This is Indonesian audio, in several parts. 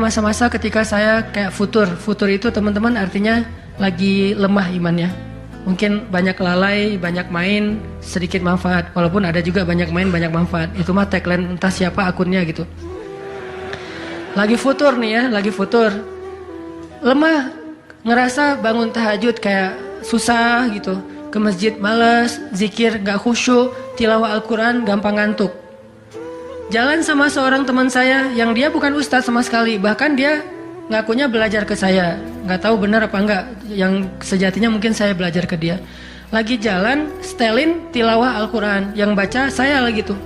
masa-masa ketika saya kayak futur. Futur itu teman-teman artinya lagi lemah imannya. Mungkin banyak lalai, banyak main, sedikit manfaat. Walaupun ada juga banyak main, banyak manfaat. Itu mah tagline entah siapa akunnya gitu. Lagi futur nih ya, lagi futur. Lemah, ngerasa bangun tahajud kayak susah gitu. Ke masjid males, zikir gak khusyuk, tilawah Al-Quran gampang ngantuk. Jalan sama seorang teman saya yang dia bukan ustadz sama sekali. Bahkan dia ngakunya belajar ke saya. Gak tahu benar apa enggak. Yang sejatinya mungkin saya belajar ke dia. Lagi jalan, setelin tilawah Al-Quran. Yang baca saya lagi tuh.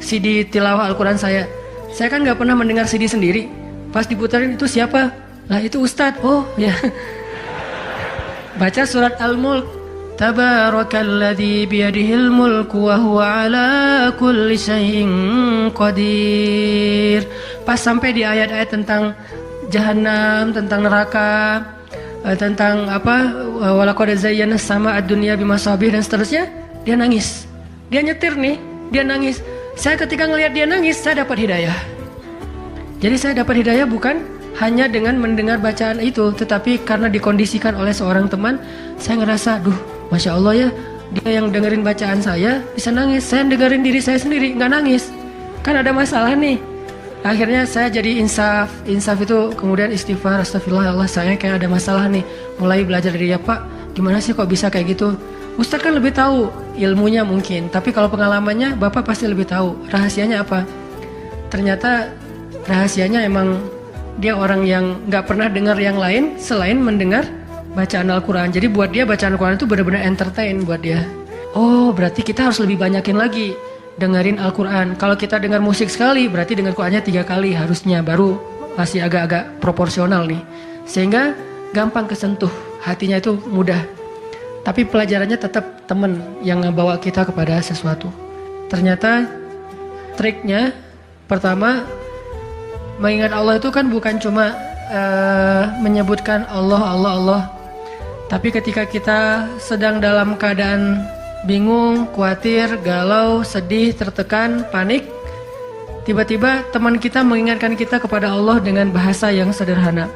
CD tilawah Al-Quran saya. Saya kan gak pernah mendengar CD sendiri. Pas diputerin itu siapa? Lah itu ustadz. Oh ya. Baca surat Al-Mulk. Tabarakalladzi biyadihil mulku wa huwa ala kulli syai'in qadir. Pas sampai di ayat-ayat tentang jahanam, tentang neraka, tentang apa, walaqad zayyana sama ad-dunya bimasabih dan seterusnya, dia nangis. Dia nyetir nih, dia nangis. Saya ketika ngelihat dia nangis, saya dapat hidayah. Jadi saya dapat hidayah bukan hanya dengan mendengar bacaan itu, tetapi karena dikondisikan oleh seorang teman, saya ngerasa, duh, Masya Allah ya, dia yang dengerin bacaan saya bisa nangis. Saya dengerin diri saya sendiri, nggak nangis. Kan ada masalah nih. Akhirnya saya jadi insaf. Insaf itu kemudian istighfar, astagfirullah, Allah saya kayak ada masalah nih. Mulai belajar dari dia, Pak, gimana sih kok bisa kayak gitu? Ustadz kan lebih tahu ilmunya mungkin, tapi kalau pengalamannya Bapak pasti lebih tahu. Rahasianya apa? Ternyata rahasianya emang dia orang yang nggak pernah dengar yang lain selain mendengar bacaan Al-Quran. Jadi buat dia bacaan Al-Quran itu benar-benar entertain buat dia. Oh, berarti kita harus lebih banyakin lagi dengerin Al-Quran. Kalau kita dengar musik sekali, berarti dengar Qurannya 3 kali harusnya. Baru masih agak-agak proporsional nih. Sehingga gampang kesentuh, hatinya itu mudah. Tapi pelajarannya tetap teman yang ngebawa kita kepada sesuatu. Ternyata triknya pertama, mengingat Allah itu kan bukan cuma menyebutkan Allah. Tapi ketika kita sedang dalam keadaan bingung, khawatir, galau, sedih, tertekan, panik, tiba-tiba teman kita mengingatkan kita kepada Allah dengan bahasa yang sederhana.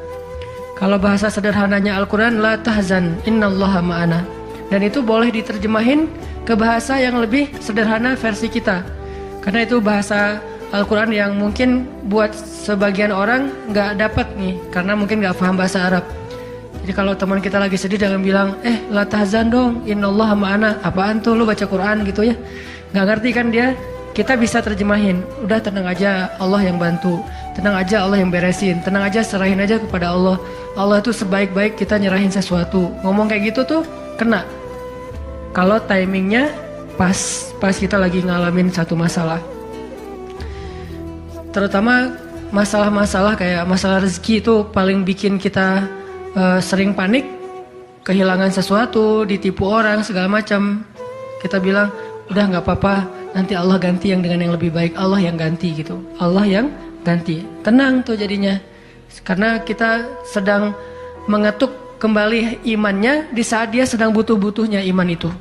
Kalau bahasa sederhananya Al-Quran, la tahzan, innallaha ma'ana. Dan itu boleh diterjemahin ke bahasa yang lebih sederhana versi kita. Karena itu bahasa Al-Quran yang mungkin buat sebagian orang nggak dapat nih, karena mungkin nggak paham bahasa Arab. Jadi kalau teman kita lagi sedih jangan bilang, la tahzan dong, innallaha ma'ana. Apaan tuh lu baca Quran gitu ya? Nggak ngerti kan dia? Kita bisa terjemahin, udah tenang aja, Allah yang bantu. Tenang aja, Allah yang beresin. Tenang aja, serahin aja kepada Allah. Allah itu sebaik-baik kita nyerahin sesuatu. Ngomong kayak gitu tuh kena. Kalau timingnya pas kita lagi ngalamin satu masalah. Terutama masalah-masalah kayak masalah rezeki itu paling bikin kita sering panik, kehilangan sesuatu, ditipu orang, segala macam. Kita bilang, udah nggak apa-apa, nanti Allah ganti yang dengan yang lebih baik. Allah yang ganti gitu, Allah yang ganti. Tenang tuh jadinya, karena kita sedang mengetuk kembali imannya di saat dia sedang butuh-butuhnya iman itu.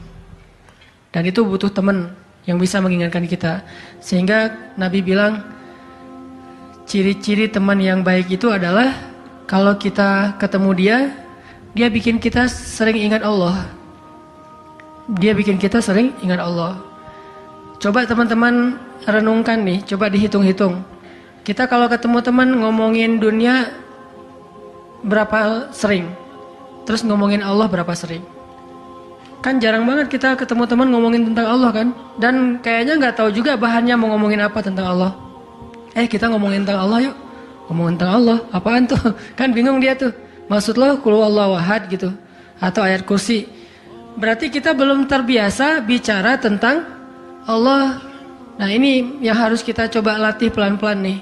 Dan itu butuh teman yang bisa mengingatkan kita. Sehingga Nabi bilang, ciri-ciri teman yang baik itu adalah kalau kita ketemu dia bikin kita sering ingat Allah. Dia bikin kita sering ingat Allah. Coba teman-teman renungkan nih, coba dihitung-hitung. Kita kalau ketemu teman ngomongin dunia berapa sering? Terus ngomongin Allah berapa sering? Kan jarang banget kita ketemu teman ngomongin tentang Allah kan? Dan kayaknya nggak tahu juga bahannya mau ngomongin apa tentang Allah. Kita ngomongin tentang Allah yuk. Ngomongin tentang Allah, apaan tuh? Kan bingung dia tuh. Maksud lo qul huwallahu ahad gitu, atau ayat kursi. Berarti kita belum terbiasa bicara tentang Allah. Nah ini yang harus kita coba latih pelan-pelan nih.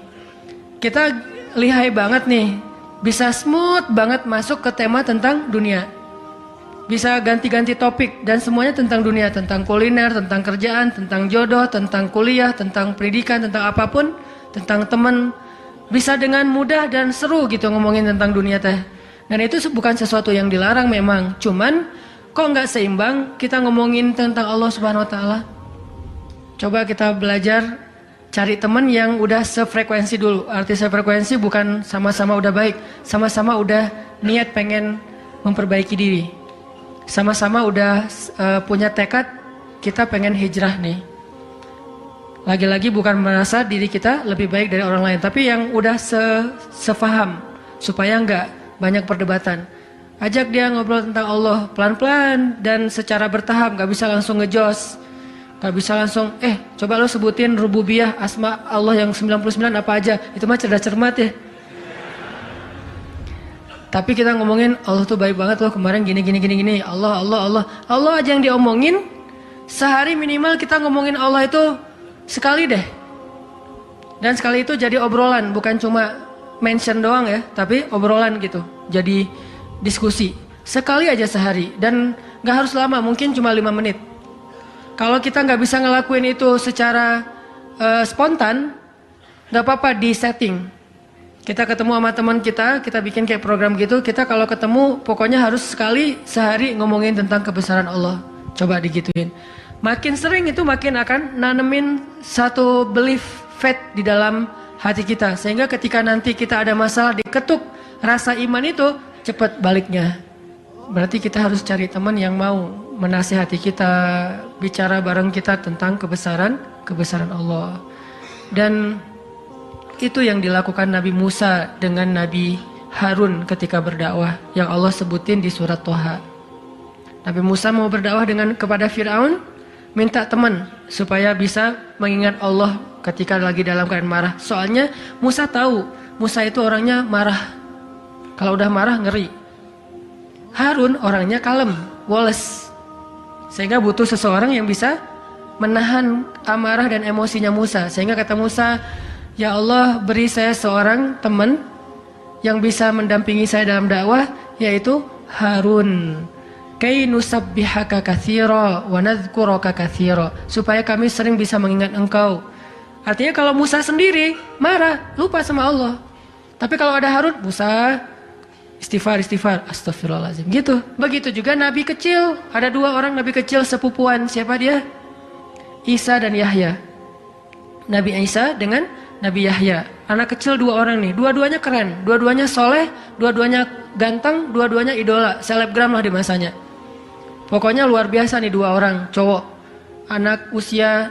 Kita lihai banget nih, bisa smooth banget masuk ke tema tentang dunia. Bisa ganti-ganti topik dan semuanya tentang dunia, tentang kuliner, tentang kerjaan, tentang jodoh, tentang kuliah, tentang pendidikan, tentang apapun, tentang teman. Bisa dengan mudah dan seru gitu ngomongin tentang dunia teh. Dan itu bukan sesuatu yang dilarang memang. Cuman kok nggak seimbang kita ngomongin tentang Allah Subhanahu Wa Taala. Coba kita belajar cari teman yang udah sefrekuensi dulu. Arti sefrekuensi bukan sama-sama udah baik, sama-sama udah niat pengen memperbaiki diri. Sama-sama udah punya tekad kita pengen hijrah nih. Lagi-lagi bukan merasa diri kita lebih baik dari orang lain, tapi yang udah sefaham supaya nggak banyak perdebatan. Ajak dia ngobrol tentang Allah pelan-pelan dan secara bertahap, nggak bisa langsung ngejos. Nggak bisa langsung, coba lo sebutin rububiyah asma Allah yang 99 apa aja. Itu mah cerdas cermat ya. Tapi kita ngomongin Allah tuh baik banget loh, kemarin gini. Allah aja yang diomongin. Sehari minimal kita ngomongin Allah itu sekali deh. Dan sekali itu jadi obrolan, bukan cuma mention doang ya, tapi obrolan gitu. Jadi diskusi. Sekali aja sehari dan gak harus lama, mungkin cuma 5 menit. Kalau kita gak bisa ngelakuin itu secara spontan, gak apa-apa di setting. Kita ketemu sama teman kita bikin kayak program gitu. Kita kalau ketemu pokoknya harus sekali sehari ngomongin tentang kebesaran Allah. Coba digituin. Makin sering itu makin akan nanemin satu belief faith di dalam hati kita. Sehingga ketika nanti kita ada masalah diketuk rasa iman itu cepat baliknya. Berarti kita harus cari teman yang mau menasihati kita, bicara bareng kita tentang kebesaran Allah. Dan itu yang dilakukan Nabi Musa dengan Nabi Harun ketika berdakwah yang Allah sebutin di surat Toha. Nabi Musa mau berdakwah kepada Fir'aun, minta teman supaya bisa mengingat Allah ketika lagi dalam keadaan marah. Soalnya Musa tahu, Musa itu orangnya marah. Kalau udah marah ngeri. Harun orangnya kalem, woles. Sehingga butuh seseorang yang bisa menahan amarah dan emosinya Musa. Sehingga kata Musa, ya Allah beri saya seorang teman yang bisa mendampingi saya dalam dakwah, yaitu Harun. Kay nusabbihaka katsira wa nadhkuraka katsira, supaya kami sering bisa mengingat engkau. Artinya kalau Musa sendiri marah, lupa sama Allah. Tapi kalau ada Harun, Musa istighfar, astagfirullahaladzim gitu. Begitu juga nabi kecil, ada 2 orang nabi kecil sepupuan. Siapa dia? Isa dan Yahya. Nabi Isa dengan Nabi Yahya. Anak kecil 2 orang nih, dua-duanya keren, dua-duanya soleh, dua-duanya ganteng, dua-duanya idola, selebgram lah di masanya. Pokoknya luar biasa nih 2 orang cowok. Anak usia,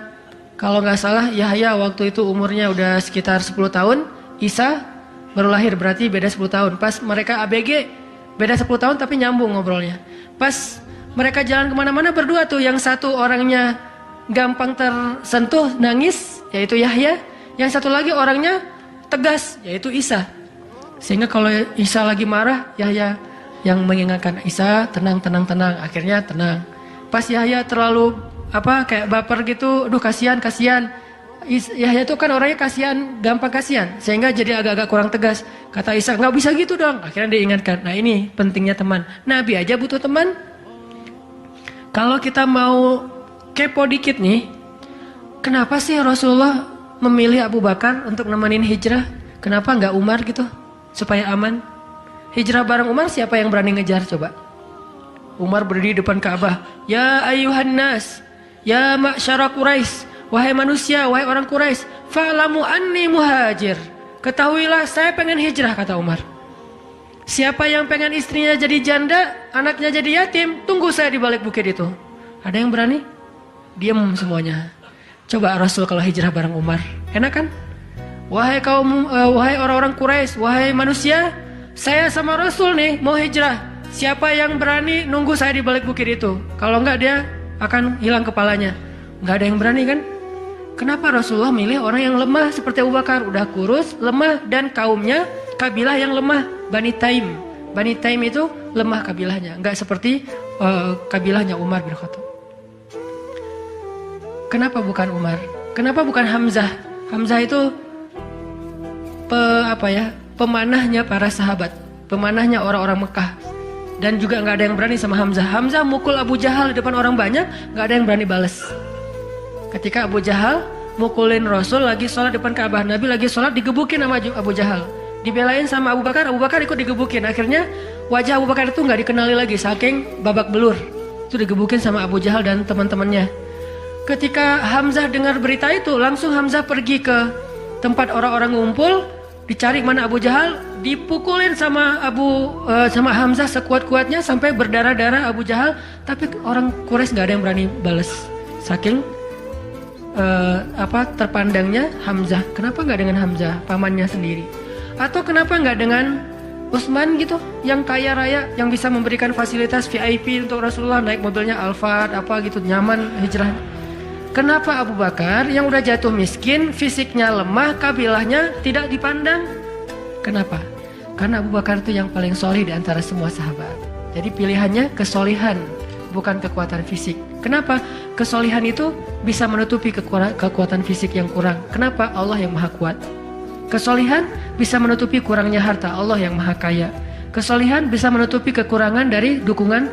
kalau nggak salah Yahya waktu itu umurnya udah sekitar 10 tahun, Isa baru lahir, berarti beda 10 tahun. Pas mereka ABG beda 10 tahun tapi nyambung ngobrolnya. Pas mereka jalan kemana-mana berdua tuh, yang satu orangnya gampang tersentuh nangis, yaitu Yahya. Yang satu lagi orangnya tegas, yaitu Isa. Sehingga kalau Isa lagi marah, Yahya yang mengingatkan Isa, tenang. Akhirnya tenang. Pas Yahya terlalu kayak baper gitu, aduh kasihan. Yahya itu kan orangnya kasihan, gampang kasihan, sehingga jadi agak-agak kurang tegas. Kata Isa, nggak bisa gitu dong. Akhirnya diingatkan. Nah ini pentingnya teman. Nabi aja butuh teman. Kalau kita mau kepo dikit nih, kenapa sih Rasulullah memilih Abu Bakar untuk nemenin hijrah? Kenapa nggak Umar gitu, supaya aman? Hijrah bareng Umar, siapa yang berani ngejar coba? Umar berdiri depan Ka'bah. Ya ayuhan nas, ya ma'syara Quraisy, wahai manusia, wahai orang Quraisy, fa'lamu anni muhajir. Ketahuilah saya pengen hijrah, kata Umar. Siapa yang pengen istrinya jadi janda, anaknya jadi yatim, tunggu saya di balik bukit itu. Ada yang berani? Diam semuanya. Coba Rasul kalau hijrah bareng Umar, enak kan? Wahai orang-orang Quraisy, wahai manusia, saya sama Rasul nih mau hijrah. Siapa yang berani nunggu saya di balik bukit itu? Kalau enggak dia akan hilang kepalanya. Enggak ada yang berani kan? Kenapa Rasulullah milih orang yang lemah seperti Abu Bakar? Udah kurus, lemah, dan kaumnya kabilah yang lemah, Bani Taim. Bani Taim itu lemah kabilahnya, enggak seperti kabilahnya Umar bin Khattab. Kenapa bukan Umar? Kenapa bukan Hamzah? Hamzah itu pemanahnya para sahabat, pemanahnya orang-orang Mekah. Dan juga nggak ada yang berani sama Hamzah. Hamzah mukul Abu Jahal di depan orang banyak, nggak ada yang berani balas. Ketika Abu Jahal mukulin Rasul lagi sholat depan Ka'bah, Nabi lagi sholat digebukin sama Abu Jahal. Dibelain sama Abu Bakar ikut digebukin. Akhirnya wajah Abu Bakar itu nggak dikenali lagi, saking babak belur. Itu digebukin sama Abu Jahal dan teman-temannya. Ketika Hamzah dengar berita itu, langsung Hamzah pergi ke tempat orang-orang ngumpul, dicari mana Abu Jahal, dipukulin sama sama Hamzah sekuat-kuatnya sampai berdarah-darah Abu Jahal, tapi orang Quraisy nggak ada yang berani balas. Saking terpandangnya Hamzah. Kenapa nggak dengan Hamzah, pamannya sendiri? Atau kenapa nggak dengan Utsman gitu, yang kaya raya, yang bisa memberikan fasilitas VIP untuk Rasulullah, naik mobilnya Alphard apa gitu, nyaman hijrah. Kenapa Abu Bakar yang udah jatuh miskin, fisiknya lemah, kabilahnya tidak dipandang? Kenapa? Karena Abu Bakar itu yang paling solih di antara semua sahabat. Jadi pilihannya kesolihan, bukan kekuatan fisik. Kenapa? Kesolihan itu bisa menutupi kekuatan fisik yang kurang. Kenapa? Allah yang maha kuat. Kesolihan bisa menutupi kurangnya harta, Allah yang maha kaya. Kesolihan bisa menutupi kekurangan dari dukungan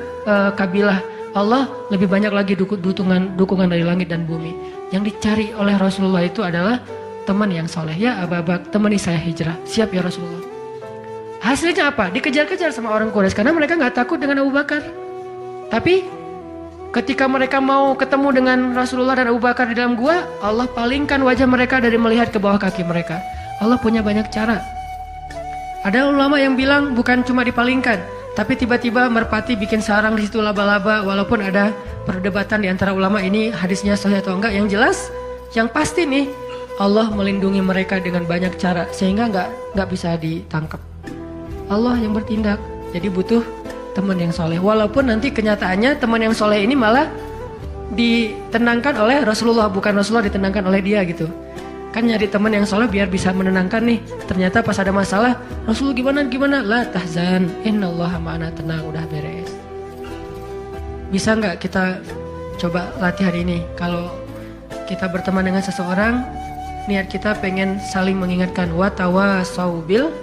kabilah, Allah lebih banyak lagi dukungan dari langit dan bumi. Yang dicari oleh Rasulullah itu adalah teman yang soleh. Ya Abu Bakar, temani saya hijrah. Siap ya Rasulullah. Hasilnya apa? Dikejar-kejar sama orang Quraisy karena mereka nggak takut dengan Abu Bakar. Tapi ketika mereka mau ketemu dengan Rasulullah dan Abu Bakar di dalam gua, Allah palingkan wajah mereka dari melihat ke bawah kaki mereka. Allah punya banyak cara. Ada ulama yang bilang bukan cuma dipalingkan, tapi tiba-tiba merpati bikin sarang di situ laba-laba. Walaupun ada perdebatan di antara ulama ini hadisnya sahih atau enggak, yang jelas, yang pasti nih Allah melindungi mereka dengan banyak cara sehingga nggak bisa ditangkap. Allah yang bertindak. Jadi butuh teman yang soleh. Walaupun nanti kenyataannya teman yang soleh ini malah ditenangkan oleh Rasulullah, bukan Rasulullah ditenangkan oleh dia gitu. Kan nyari teman yang soleh biar bisa menenangkan nih. Ternyata pas ada masalah, Rasulullah gimana? La tahzan, innallaha ma'ana, tenang, udah beres. Bisa nggak kita coba latihan ini? Kalau kita berteman dengan seseorang, niat kita pengen saling mengingatkan, wa tawasau bil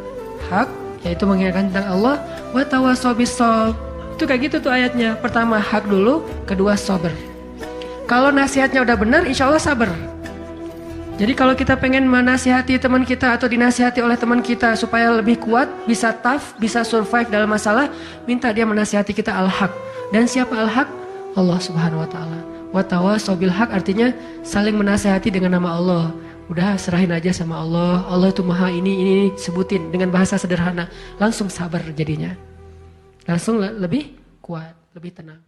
haq, yaitu mengingatkan tentang Allah, wa tawasau bis sabr. Itu kayak gitu tuh ayatnya. Pertama hak dulu, kedua sabar. Kalau nasihatnya udah benar, insya Allah sabar. Jadi kalau kita pengen menasihati teman kita atau dinasihati oleh teman kita supaya lebih kuat, bisa tough, bisa survive dalam masalah, minta dia menasihati kita al-haq. Dan siapa al-haq? Allah Subhanahu wa taala. Wa tawasau bil haq artinya saling menasihati dengan nama Allah. Udah serahin aja sama Allah. Allah itu maha ini sebutin dengan bahasa sederhana. Langsung sabar jadinya. Langsung lebih kuat, lebih tenang.